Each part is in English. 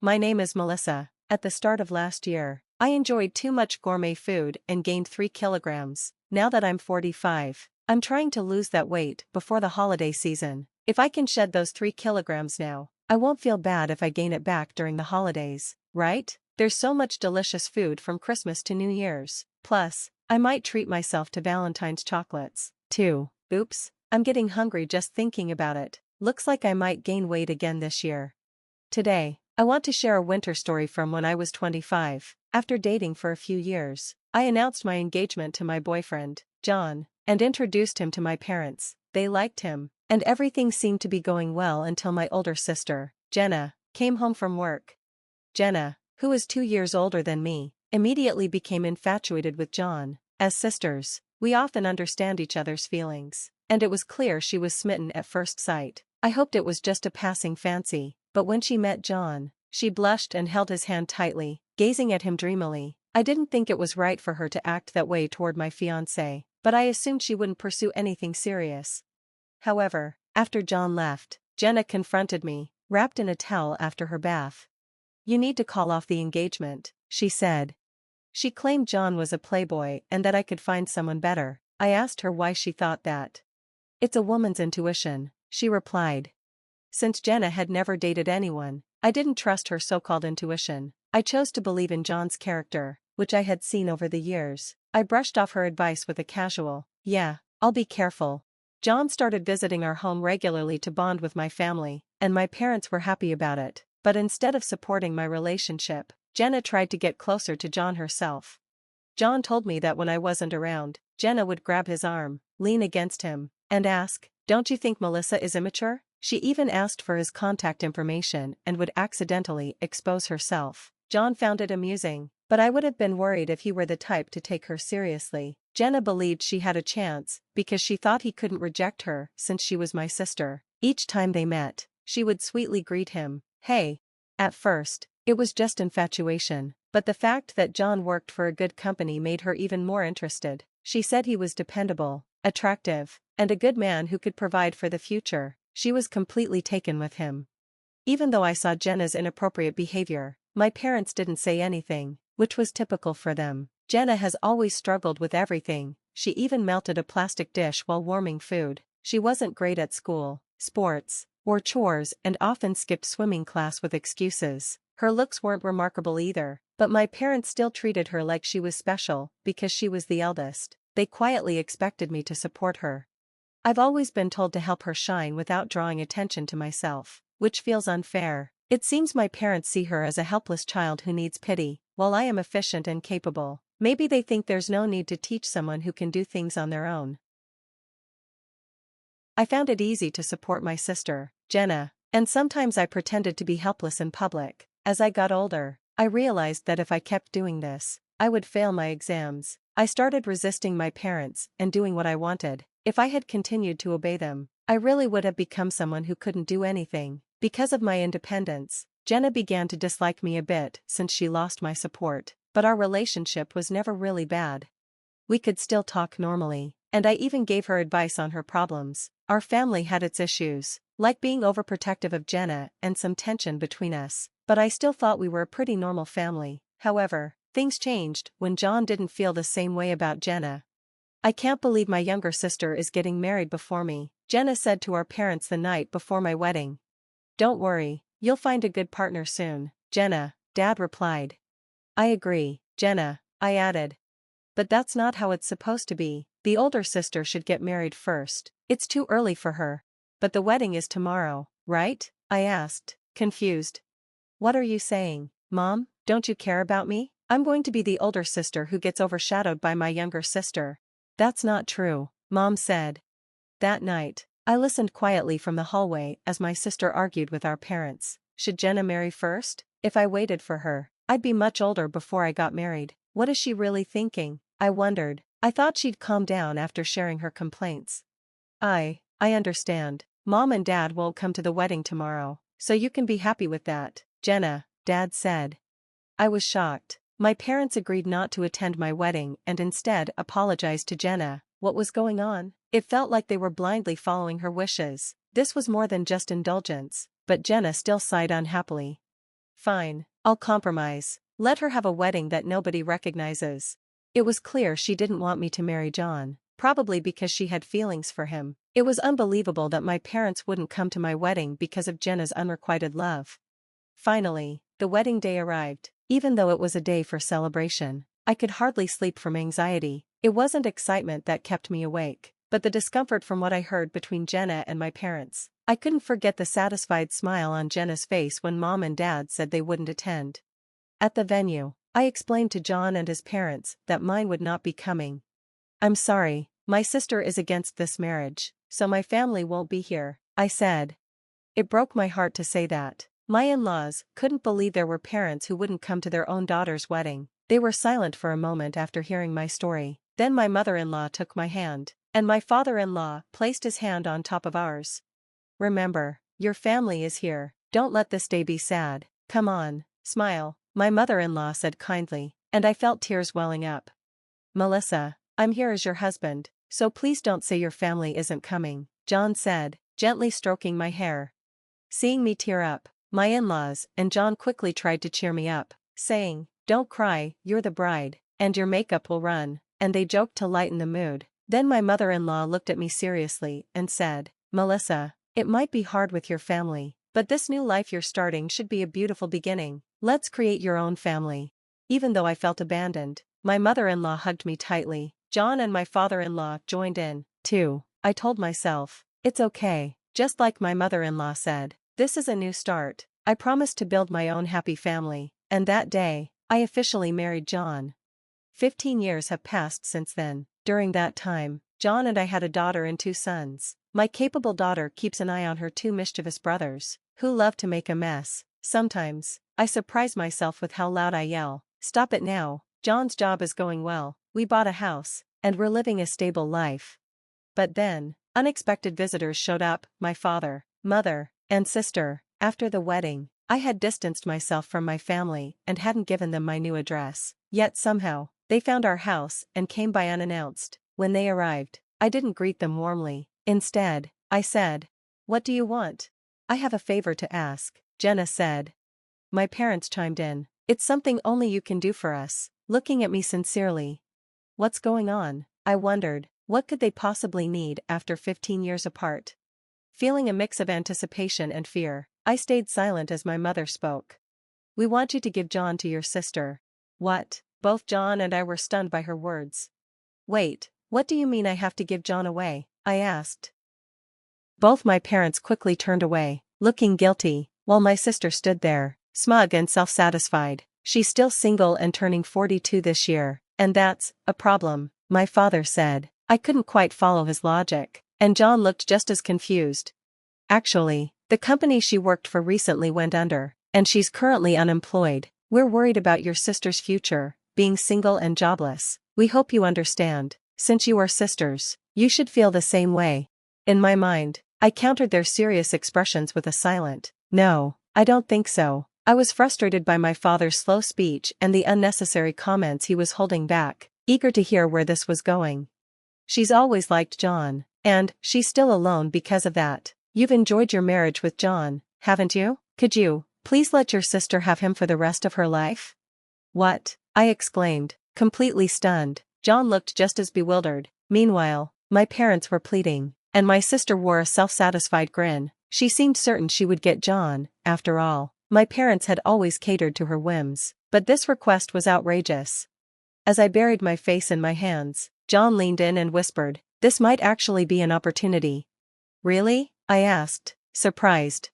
My name is Melissa. At the start of last year, I enjoyed too much gourmet food and gained 3 kilograms. Now that I'm 45, I'm trying to lose that weight before the holiday season. If I can shed those 3 kilograms now, I won't feel bad if I gain it back during the holidays, right? There's so much delicious food from Christmas to New Year's. Plus, I might treat myself to Valentine's chocolates, too. Oops, I'm getting hungry just thinking about it. Looks like I might gain weight again this year. Today, I want to share a winter story from when I was 25. After dating for a few years, I announced my engagement to my boyfriend, John, and introduced him to my parents. They liked him, and everything seemed to be going well until my older sister, Jenna, came home from work. Jenna, who is 2 years older than me, immediately became infatuated with John. As sisters, we often understand each other's feelings, and it was clear she was smitten at first sight. I hoped it was just a passing fancy, but when she met John, she blushed and held his hand tightly, gazing at him dreamily. I didn't think it was right for her to act that way toward my fiancé, but I assumed she wouldn't pursue anything serious. However, after John left, Jenna confronted me, wrapped in a towel after her bath. "You need to call off the engagement," she said. She claimed John was a playboy and that I could find someone better. I asked her why she thought that. "It's a woman's intuition," she replied. Since Jenna had never dated anyone, I didn't trust her so-called intuition. I chose to believe in John's character, which I had seen over the years. I brushed off her advice with a casual, "Yeah, I'll be careful." John started visiting our home regularly to bond with my family, and my parents were happy about it. But instead of supporting my relationship, Jenna tried to get closer to John herself. John told me that when I wasn't around, Jenna would grab his arm, lean against him, and ask, "Don't you think Melissa is immature?" She even asked for his contact information and would accidentally expose herself. John found it amusing, but I would have been worried if he were the type to take her seriously. Jenna believed she had a chance because she thought he couldn't reject her since she was my sister. Each time they met, she would sweetly greet him, "Hey." At first, it was just infatuation, but the fact that John worked for a good company made her even more interested. She said he was dependable, attractive, and a good man who could provide for the future. She was completely taken with him. Even though I saw Jenna's inappropriate behavior, my parents didn't say anything, which was typical for them. Jenna has always struggled with everything. She even melted a plastic dish while warming food. She wasn't great at school, sports, or chores and often skipped swimming class with excuses. Her looks weren't remarkable either, but my parents still treated her like she was special because she was the eldest. They quietly expected me to support her. I've always been told to help her shine without drawing attention to myself, which feels unfair. It seems my parents see her as a helpless child who needs pity, while I am efficient and capable. Maybe they think there's no need to teach someone who can do things on their own. I found it easy to support my sister, Jenna, and sometimes I pretended to be helpless in public. As I got older, I realized that if I kept doing this, I would fail my exams. I started resisting my parents and doing what I wanted. If I had continued to obey them, I really would have become someone who couldn't do anything. Because of my independence, Jenna began to dislike me a bit since she lost my support, but our relationship was never really bad. We could still talk normally, and I even gave her advice on her problems. Our family had its issues, like being overprotective of Jenna and some tension between us, but I still thought we were a pretty normal family. However, things changed when John didn't feel the same way about Jenna. "I can't believe my younger sister is getting married before me," Jenna said to our parents the night before my wedding. "Don't worry, you'll find a good partner soon, Jenna," Dad replied. "I agree, Jenna," I added. "But that's not how it's supposed to be. The older sister should get married first. It's too early for her." "But the wedding is tomorrow, right?" I asked, confused. "What are you saying, Mom? Don't you care about me? I'm going to be the older sister who gets overshadowed by my younger sister." "That's not true," Mom said. That night, I listened quietly from the hallway as my sister argued with our parents. Should Jenna marry first? If I waited for her, I'd be much older before I got married. What is she really thinking? I wondered. I thought she'd calm down after sharing her complaints. I understand. Mom and Dad won't come to the wedding tomorrow, so you can be happy with that, Jenna," Dad said. I was shocked. My parents agreed not to attend my wedding and instead apologized to Jenna. What was going on? It felt like they were blindly following her wishes. This was more than just indulgence, but Jenna still sighed unhappily. Fine, I'll compromise. Let her have a wedding that nobody recognizes. It was clear she didn't want me to marry John, probably because she had feelings for him. It was unbelievable that my parents wouldn't come to my wedding because of Jenna's unrequited love. Finally, the wedding day arrived. Even though it was a day for celebration, I could hardly sleep from anxiety. It wasn't excitement that kept me awake, but the discomfort from what I heard between Jenna and my parents. I couldn't forget the satisfied smile on Jenna's face when Mom and Dad said they wouldn't attend. At the venue, I explained to John and his parents that mine would not be coming. "I'm sorry, my sister is against this marriage, so my family won't be here," I said. It broke my heart to say that. My in-laws couldn't believe there were parents who wouldn't come to their own daughter's wedding. They were silent for a moment after hearing my story. Then my mother-in-law took my hand, and my father-in-law placed his hand on top of ours. "Remember, your family is here. Don't let this day be sad. Come on, smile," my mother-in-law said kindly, and I felt tears welling up. "Melissa, I'm here as your husband, so please don't say your family isn't coming," John said, gently stroking my hair. Seeing me tear up, my in-laws and John quickly tried to cheer me up, saying, "Don't cry, you're the bride, and your makeup will run," and they joked to lighten the mood. Then my mother-in-law looked at me seriously and said, "Melissa, it might be hard with your family, but this new life you're starting should be a beautiful beginning. Let's create your own family." Even though I felt abandoned, my mother-in-law hugged me tightly. John and my father-in-law joined in, too. I told myself, it's okay, just like my mother-in-law said. This is a new start. I promised to build my own happy family, and that day, I officially married John. 15 years have passed since then. During that time, John and I had a daughter and 2 sons. My capable daughter keeps an eye on her 2 mischievous brothers, who love to make a mess. Sometimes, I surprise myself with how loud I yell, "Stop it now." John's job is going well, we bought a house, and we're living a stable life. But then, unexpected visitors showed up, my father, mother, and sister. After the wedding, I had distanced myself from my family and hadn't given them my new address. Yet somehow, they found our house and came by unannounced. When they arrived, I didn't greet them warmly. Instead, I said, "What do you want?" "I have a favor to ask," Jenna said. My parents chimed in, "It's something only you can do for us," looking at me sincerely. What's going on? I wondered. What could they possibly need after 15 years apart? Feeling a mix of anticipation and fear, I stayed silent as my mother spoke. "We want you to give John to your sister." What? Both John and I were stunned by her words. "Wait, what do you mean I have to give John away?" I asked. Both my parents quickly turned away, looking guilty, while my sister stood there, smug and self-satisfied. "She's still single and turning 42 this year, and that's a problem," my father said. I couldn't quite follow his logic, and John looked just as confused. "Actually, the company she worked for recently went under, and she's currently unemployed. We're worried about your sister's future, being single and jobless. We hope you understand. Since you are sisters, you should feel the same way." In my mind, I countered their serious expressions with a silent, "No, I don't think so." I was frustrated by my father's slow speech and the unnecessary comments he was holding back, eager to hear where this was going. "She's always liked John, and she's still alone because of that. You've enjoyed your marriage with John, haven't you? Could you please let your sister have him for the rest of her life?" "What?" I exclaimed, completely stunned. John looked just as bewildered. Meanwhile, my parents were pleading, and my sister wore a self-satisfied grin. She seemed certain she would get John, after all. My parents had always catered to her whims, but this request was outrageous. As I buried my face in my hands, John leaned in and whispered, "This might actually be an opportunity." "Really?" I asked, surprised.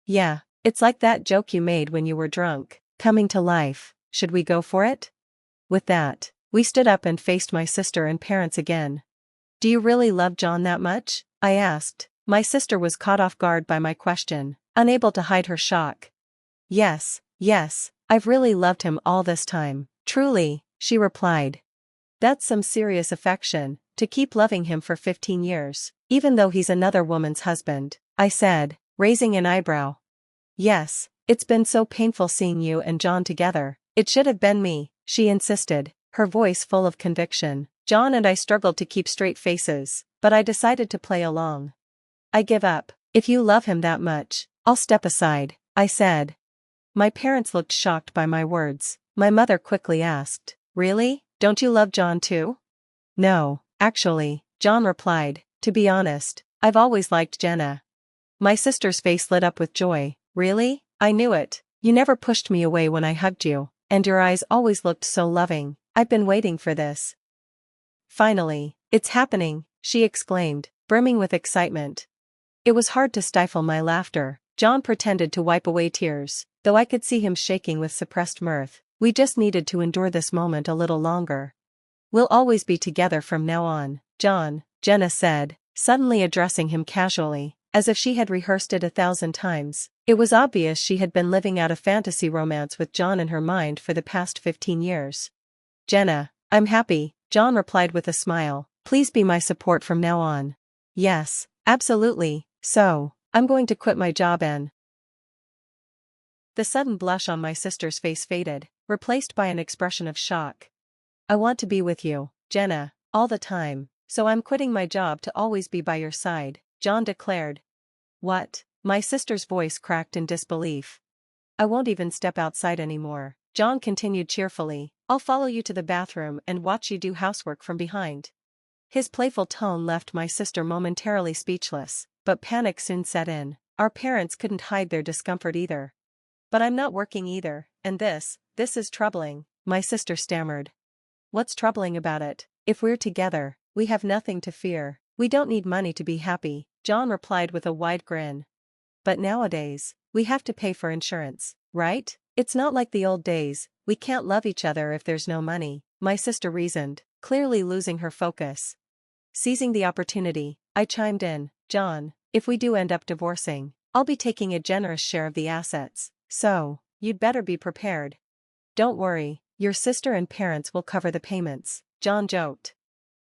"Yeah, it's like that joke you made when you were drunk, coming to life. Should we go for it?" With that, we stood up and faced my sister and parents again. "Do you really love John that much?" I asked. My sister was caught off guard by my question, unable to hide her shock. Yes, I've really loved him all this time. Truly," she replied. "That's some serious affection, to keep loving him for 15 years, even though he's another woman's husband," I said, raising an eyebrow. "Yes, it's been so painful seeing you and John together. It should have been me," she insisted, her voice full of conviction. John and I struggled to keep straight faces, but I decided to play along. "I give up. If you love him that much, I'll step aside," I said. My parents looked shocked by my words. My mother quickly asked, "Really? Don't you love John too?" "No, actually," John replied. "To be honest, I've always liked Jenna." My sister's face lit up with joy. "Really? I knew it. You never pushed me away when I hugged you, and your eyes always looked so loving. I've been waiting for this." "Finally, it's happening," she exclaimed, brimming with excitement. It was hard to stifle my laughter. John pretended to wipe away tears, though I could see him shaking with suppressed mirth. "We just needed to endure this moment a little longer. We'll always be together from now on, John," Jenna said, suddenly addressing him casually, as if she had rehearsed it 1,000 times. It was obvious she had been living out a fantasy romance with John in her mind for the past 15 years. "Jenna, I'm happy," John replied with a smile. "Please be my support from now on." "Yes, absolutely, so, I'm going to quit my job and—" The sudden blush on my sister's face faded, replaced by an expression of shock. "I want to be with you, Jenna, all the time, so I'm quitting my job to always be by your side," John declared. "What?" My sister's voice cracked in disbelief. "I won't even step outside anymore," John continued cheerfully. "I'll follow you to the bathroom and watch you do housework from behind." His playful tone left my sister momentarily speechless, but panic soon set in. Our parents couldn't hide their discomfort either. "But I'm not working either, and this is troubling," my sister stammered. "What's troubling about it? If we're together, we have nothing to fear. We don't need money to be happy," John replied with a wide grin. "But nowadays, we have to pay for insurance, right? It's not like the old days, we can't love each other if there's no money," my sister reasoned, clearly losing her focus. Seizing the opportunity, I chimed in, "John, if we do end up divorcing, I'll be taking a generous share of the assets, so, you'd better be prepared." "Don't worry, your sister and parents will cover the payments," John joked.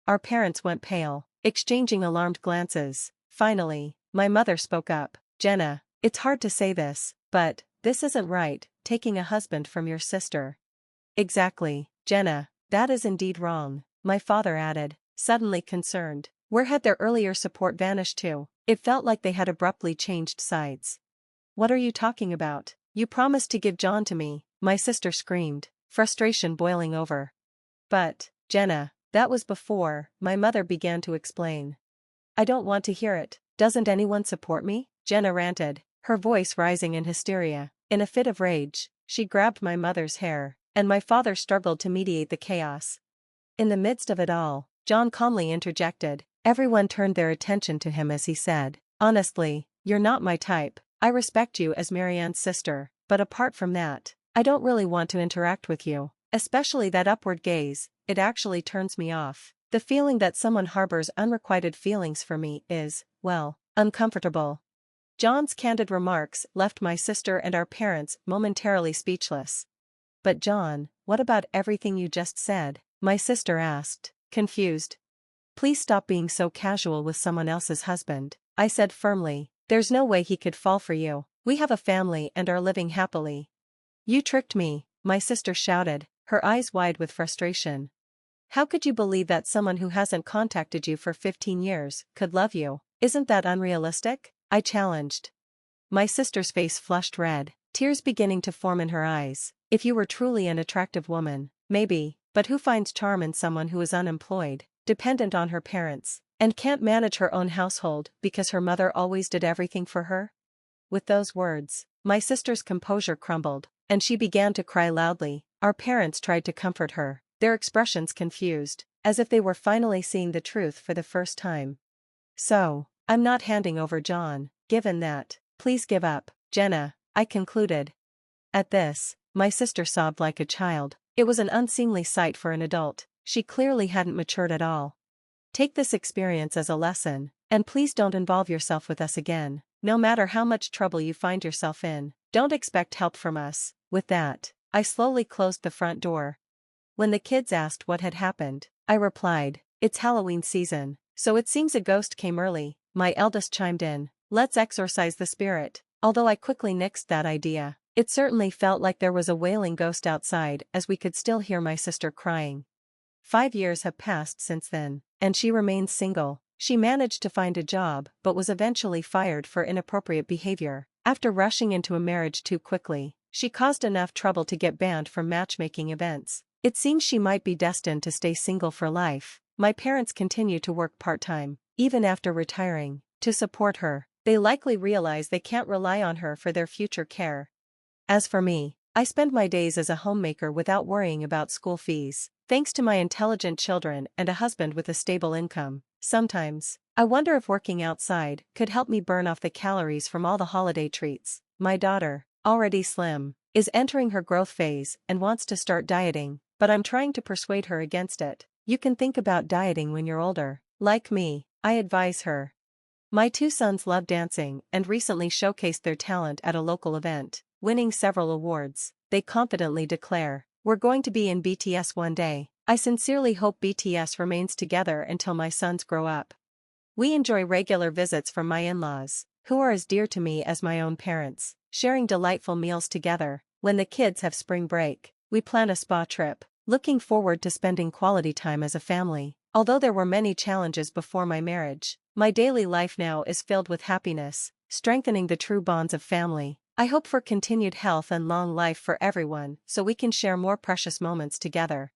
Our parents went pale, exchanging alarmed glances. Finally, my mother spoke up. "Jenna, it's hard to say this, but this isn't right, taking a husband from your sister." "Exactly, Jenna, that is indeed wrong," my father added, suddenly concerned. Where had their earlier support vanished to? It felt like they had abruptly changed sides. "What are you talking about? You promised to give John to me," my sister screamed, frustration boiling over. "But, Jenna, that was before," my mother began to explain. "I don't want to hear it. Doesn't anyone support me?" Jenna ranted, her voice rising in hysteria. In a fit of rage, she grabbed my mother's hair, and my father struggled to mediate the chaos. In the midst of it all, John calmly interjected. Everyone turned their attention to him as he said, "Honestly, you're not my type. I respect you as Marianne's sister, but apart from that, I don't really want to interact with you, especially that upward gaze. It actually turns me off. The feeling that someone harbors unrequited feelings for me is, well, uncomfortable." John's candid remarks left my sister and our parents momentarily speechless. "But John, what about everything you just said?" my sister asked, confused. "Please stop being so casual with someone else's husband," I said firmly. "There's no way he could fall for you. We have a family and are living happily." "You tricked me," my sister shouted, her eyes wide with frustration. "How could you believe that someone who hasn't contacted you for 15 years could love you? Isn't that unrealistic?" I challenged. My sister's face flushed red, tears beginning to form in her eyes. "If you were truly an attractive woman, maybe, but who finds charm in someone who is unemployed, dependent on her parents, and can't manage her own household because her mother always did everything for her?" With those words, my sister's composure crumbled, and she began to cry loudly. Our parents tried to comfort her, their expressions confused, as if they were finally seeing the truth for the first time. "So, I'm not handing over John, given that. Please give up, Jenna," I concluded. At this, my sister sobbed like a child. It was an unseemly sight for an adult. She clearly hadn't matured at all. "Take this experience as a lesson, and please don't involve yourself with us again. No matter how much trouble you find yourself in, don't expect help from us." With that, I slowly closed the front door. When the kids asked what had happened, I replied, "It's Halloween season, so it seems a ghost came early." My eldest chimed in, "Let's exorcise the spirit," although I quickly nixed that idea. It certainly felt like there was a wailing ghost outside as we could still hear my sister crying. 5 years have passed since then, and she remains single. She managed to find a job but was eventually fired for inappropriate behavior, after rushing into a marriage too quickly. She caused enough trouble to get banned from matchmaking events. It seems she might be destined to stay single for life. My parents continue to work part-time, even after retiring, to support her. They likely realize they can't rely on her for their future care. As for me, I spend my days as a homemaker without worrying about school fees, thanks to my intelligent children and a husband with a stable income. Sometimes, I wonder if working outside could help me burn off the calories from all the holiday treats. My daughter, already slim, is entering her growth phase and wants to start dieting, but I'm trying to persuade her against it. You can think about dieting when you're older. Like me, I advise her. My two sons love dancing and recently showcased their talent at a local event, winning several awards. They confidently declare, "We're going to be in BTS one day." I sincerely hope BTS remains together until my sons grow up. We enjoy regular visits from my in-laws, who are as dear to me as my own parents, sharing delightful meals together. When the kids have spring break, we plan a spa trip, looking forward to spending quality time as a family. Although there were many challenges before my marriage, my daily life now is filled with happiness, strengthening the true bonds of family. I hope for continued health and long life for everyone so we can share more precious moments together.